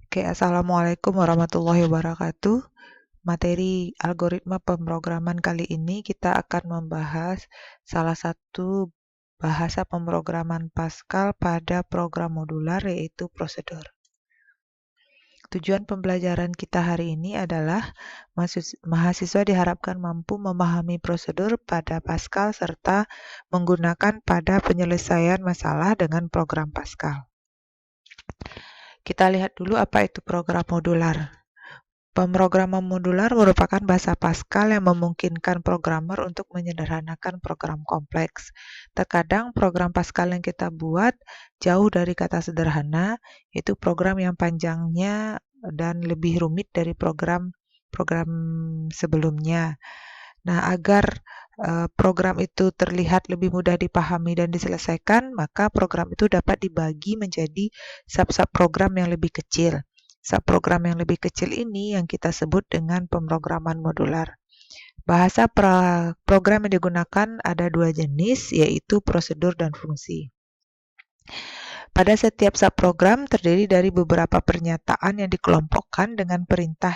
Oke, Assalamualaikum warahmatullahi wabarakatuh. Materi algoritma pemrograman kali ini kita akan membahas salah satu bahasa pemrograman Pascal pada program modular, yaitu prosedur. Tujuan pembelajaran kita hari ini adalah mahasiswa diharapkan mampu memahami prosedur pada Pascal serta menggunakan pada penyelesaian masalah dengan program Pascal. Kita lihat dulu apa itu program modular. Pemrograman modular merupakan bahasa Pascal yang memungkinkan programmer untuk menyederhanakan program kompleks. Terkadang program Pascal yang kita buat jauh dari kata sederhana, yaitu program yang panjangnya dan lebih rumit dari program sebelumnya. Nah, agar program itu terlihat lebih mudah dipahami dan diselesaikan, maka program itu dapat dibagi menjadi sub-sub program yang lebih kecil. Subprogram yang lebih kecil ini yang kita sebut dengan pemrograman modular. Bahasa program yang digunakan ada dua jenis, yaitu prosedur dan fungsi. Pada setiap subprogram terdiri dari beberapa pernyataan yang dikelompokkan dengan perintah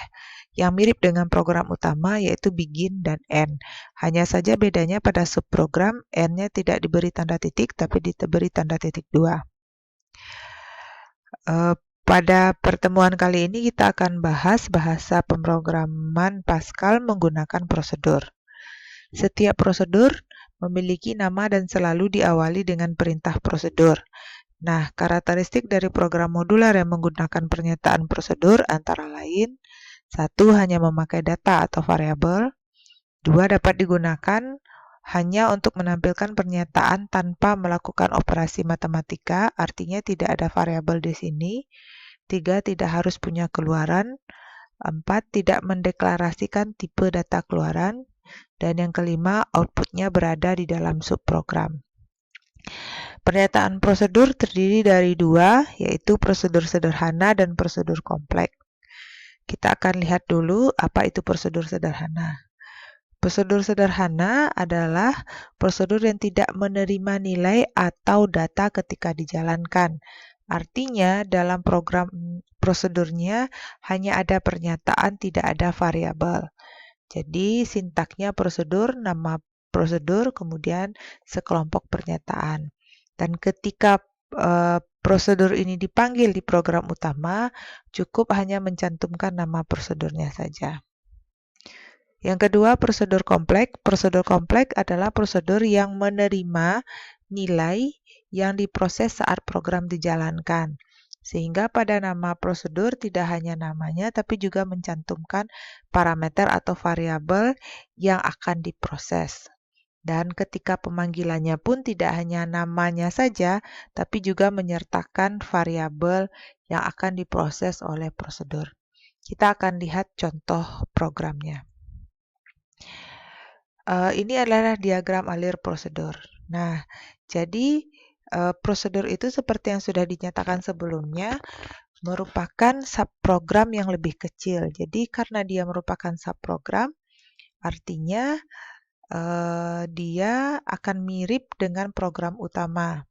yang mirip dengan program utama, yaitu begin dan end. Hanya saja bedanya pada subprogram, end-nya tidak diberi tanda titik, tapi diberi tanda titik 2. Pada pertemuan kali ini kita akan bahas bahasa pemrograman Pascal menggunakan prosedur. Setiap prosedur memiliki nama dan selalu diawali dengan perintah prosedur. Nah, karakteristik dari program modular yang menggunakan pernyataan prosedur antara lain: 1. Hanya memakai data atau variabel. 2. Dapat digunakan hanya untuk menampilkan pernyataan tanpa melakukan operasi matematika, artinya tidak ada variabel di sini. 3. Tidak harus punya keluaran. 4. Tidak mendeklarasikan tipe data keluaran. Dan yang kelima, outputnya berada di dalam subprogram. Pernyataan prosedur terdiri dari dua, yaitu prosedur sederhana dan prosedur kompleks. Kita akan lihat dulu apa itu prosedur sederhana. Prosedur sederhana adalah prosedur yang tidak menerima nilai atau data ketika dijalankan. Artinya, dalam program prosedurnya hanya ada pernyataan, tidak ada variabel. Jadi, sintaknya prosedur, nama prosedur, kemudian sekelompok pernyataan. Dan ketika prosedur ini dipanggil di program utama, cukup hanya mencantumkan nama prosedurnya saja. Yang kedua, prosedur kompleks. Prosedur kompleks adalah prosedur yang menerima nilai yang diproses saat program dijalankan. Sehingga pada nama prosedur tidak hanya namanya, tapi juga mencantumkan parameter atau variabel yang akan diproses. Dan ketika pemanggilannya pun tidak hanya namanya saja, tapi juga menyertakan variabel yang akan diproses oleh prosedur. Kita akan lihat contoh programnya. Ini adalah diagram alir prosedur. Nah, jadi prosedur itu seperti yang sudah dinyatakan sebelumnya, merupakan subprogram yang lebih kecil. Jadi karena dia merupakan subprogram, artinya dia akan mirip dengan program utama.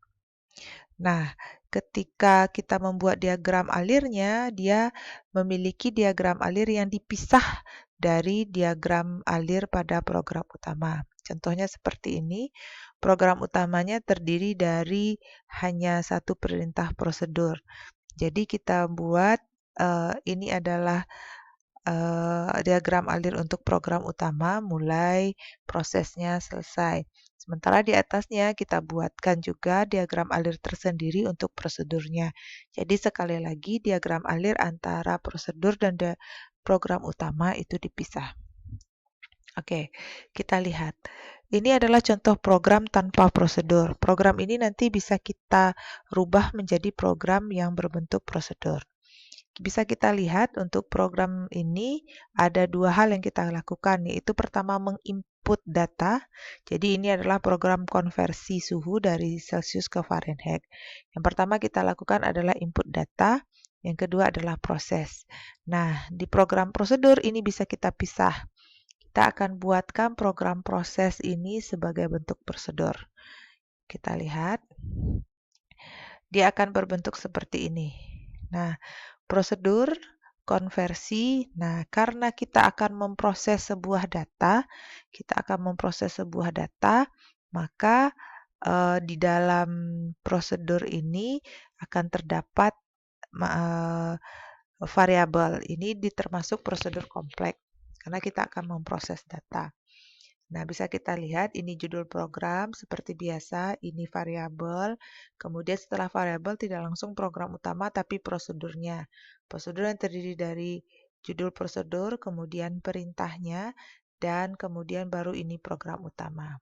Nah, ketika kita membuat diagram alirnya, dia memiliki diagram alir yang dipisah dari diagram alir pada program utama. Contohnya seperti ini. Program utamanya terdiri dari hanya satu perintah prosedur. Jadi kita buat ini adalah diagram alir untuk program utama, mulai prosesnya selesai. Sementara di atasnya kita buatkan juga diagram alir tersendiri untuk prosedurnya. Jadi sekali lagi diagram alir antara prosedur dan program utama itu dipisah. Oke, kita lihat. Ini adalah contoh program tanpa prosedur. Program ini nanti bisa kita rubah menjadi program yang berbentuk prosedur. Bisa kita lihat untuk program ini ada dua hal yang kita lakukan, yaitu pertama menginput data. Jadi ini adalah program konversi suhu dari Celsius ke Fahrenheit. Yang pertama kita lakukan adalah input data, yang kedua adalah proses. Nah, di program prosedur ini bisa kita pisah. Kita akan buatkan program proses ini sebagai bentuk prosedur. Kita lihat. Dia akan berbentuk seperti ini. Nah, Prosedur konversi. Nah, karena kita akan memproses sebuah data, maka di dalam prosedur ini akan terdapat variabel. Ini termasuk prosedur kompleks karena kita akan memproses data. Nah, bisa kita lihat ini judul program seperti biasa, ini variabel. Kemudian setelah variabel tidak langsung program utama tapi prosedurnya. Prosedur yang terdiri dari judul prosedur, kemudian perintahnya, dan kemudian baru ini program utama.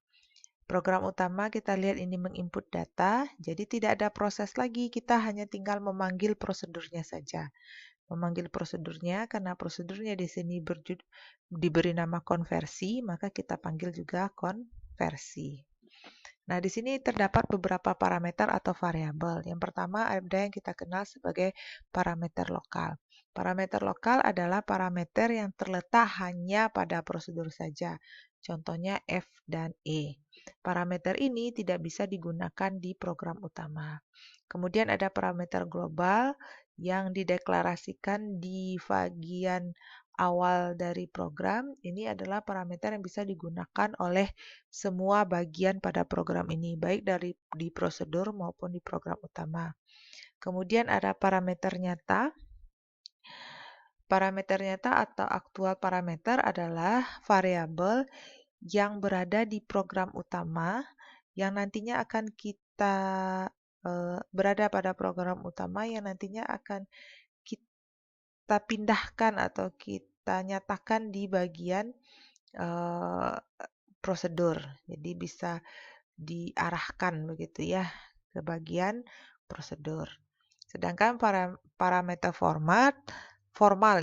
Program utama kita lihat ini menginput data, jadi tidak ada proses lagi, kita hanya tinggal memanggil prosedurnya saja. Memanggil prosedurnya karena prosedurnya di sini diberi nama konversi, maka kita panggil juga konversi. Nah, di sini terdapat beberapa parameter atau variabel. Yang pertama ada yang kita kenal sebagai parameter lokal. Parameter lokal adalah parameter yang terletak hanya pada prosedur saja. Contohnya F dan E. Parameter ini tidak bisa digunakan di program utama. Kemudian ada parameter global yang dideklarasikan di bagian awal dari program. Ini adalah parameter yang bisa digunakan oleh semua bagian pada program ini, baik di prosedur maupun di program utama. Kemudian ada parameter nyata. Parameter nyata atau aktual parameter adalah variabel yang berada di program utama yang nantinya akan kita berada pada program utama yang nantinya akan kita pindahkan atau kita nyatakan di bagian prosedur. Jadi bisa diarahkan begitu ya ke bagian prosedur. Sedangkan parameter formal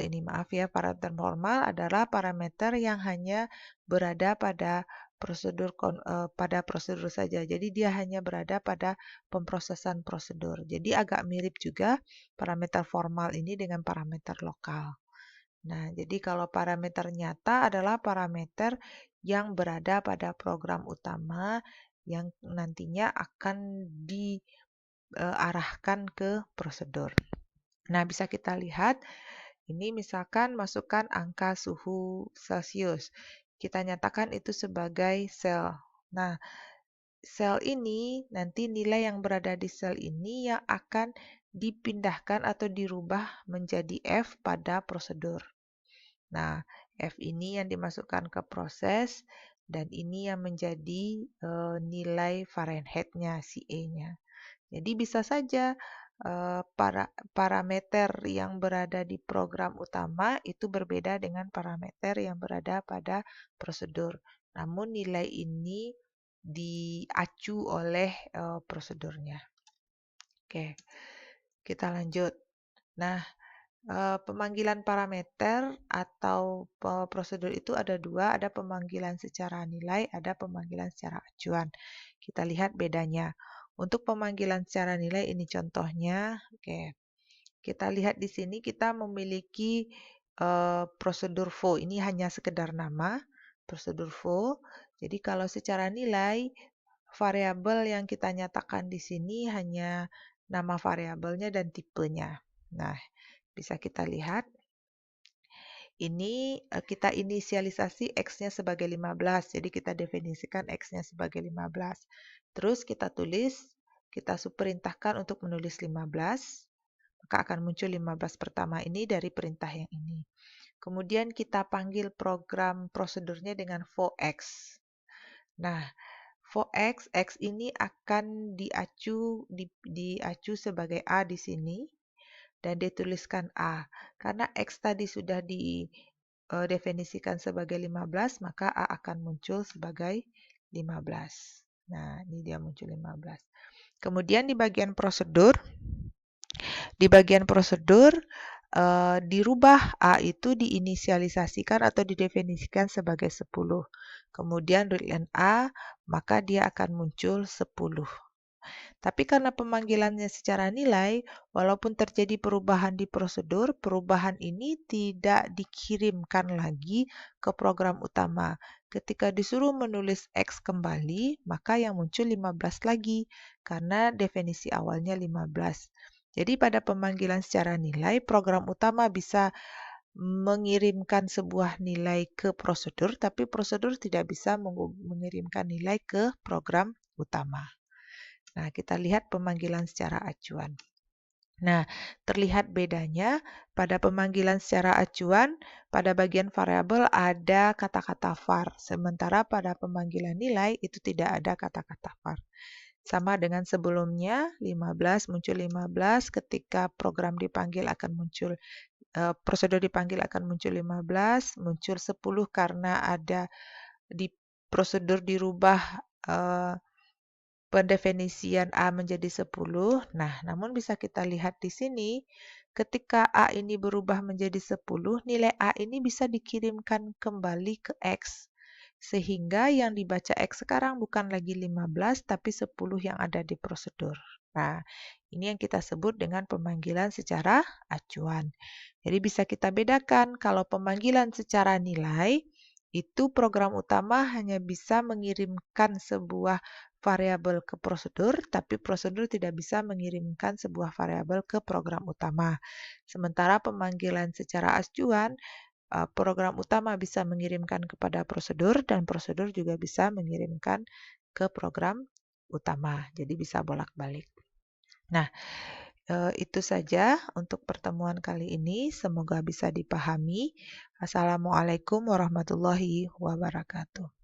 ini parameter formal adalah parameter yang hanya berada pada prosedur saja. Jadi dia hanya berada pada pemrosesan prosedur. Jadi agak mirip juga parameter formal ini dengan parameter lokal. Nah, jadi kalau parameter nyata adalah parameter yang berada pada program utama yang nantinya akan diarahkan ke prosedur. Nah, bisa kita lihat ini misalkan masukkan angka suhu Celcius. Kita nyatakan itu sebagai sel. Nah, sel ini nanti nilai yang berada di sel ini yang akan dipindahkan atau dirubah menjadi F pada prosedur. Nah, F ini yang dimasukkan ke proses dan ini yang menjadi nilai Fahrenheit-nya, CA-nya. Jadi bisa saja parameter yang berada di program utama itu berbeda dengan parameter yang berada pada prosedur. Namun nilai ini diacu oleh prosedurnya. Oke, kita lanjut. Nah, pemanggilan parameter atau prosedur itu ada dua, ada pemanggilan secara nilai, ada pemanggilan secara acuan. Kita lihat bedanya. Untuk pemanggilan secara nilai ini contohnya, oke. Kita lihat di sini kita memiliki prosedur FO. Ini hanya sekedar nama, prosedur FO. Jadi kalau secara nilai, variabel yang kita nyatakan di sini hanya nama variabelnya dan tipenya. Nah, bisa kita lihat. Ini kita inisialisasi X-nya sebagai 15. Jadi kita definisikan X-nya sebagai 15. Terus kita tulis, kita perintahkan untuk menulis 15. Maka akan muncul 15 pertama ini dari perintah yang ini. Kemudian kita panggil program prosedurnya dengan for_x. Nah, for_x, X ini akan diacu sebagai A di sini. Dan dituliskan A. Karena X tadi sudah didefinisikan sebagai 15, maka A akan muncul sebagai 15. Nah, ini dia muncul 15. Kemudian di bagian prosedur, dirubah A itu diinisialisasikan atau didefinisikan sebagai 10. Kemudian readline A, maka dia akan muncul 10. Tapi karena pemanggilannya secara nilai, walaupun terjadi perubahan di prosedur, perubahan ini tidak dikirimkan lagi ke program utama. Ketika disuruh menulis X kembali, maka yang muncul 15 lagi, karena definisi awalnya 15. Jadi pada pemanggilan secara nilai, program utama bisa mengirimkan sebuah nilai ke prosedur, tapi prosedur tidak bisa mengirimkan nilai ke program utama. Nah, kita lihat pemanggilan secara acuan. Nah, terlihat bedanya pada pemanggilan secara acuan, pada bagian variabel ada kata-kata var, sementara pada pemanggilan nilai itu tidak ada kata-kata var. Sama dengan sebelumnya, 15 muncul 15, ketika program dipanggil akan muncul prosedur dipanggil akan muncul 15, muncul 10 karena ada di prosedur dirubah pendefinisian A menjadi 10. Nah, namun bisa kita lihat di sini, ketika A ini berubah menjadi 10, nilai A ini bisa dikirimkan kembali ke X. Sehingga yang dibaca X sekarang bukan lagi 15, tapi 10 yang ada di prosedur. Nah, ini yang kita sebut dengan pemanggilan secara acuan. Jadi bisa kita bedakan kalau pemanggilan secara nilai, itu program utama hanya bisa mengirimkan sebuah variabel ke prosedur, tapi prosedur tidak bisa mengirimkan sebuah variabel ke program utama. Sementara pemanggilan secara acuan, program utama bisa mengirimkan kepada prosedur dan prosedur juga bisa mengirimkan ke program utama. Jadi bisa bolak-balik. Nah, itu saja untuk pertemuan kali ini. Semoga bisa dipahami. Assalamualaikum warahmatullahi wabarakatuh.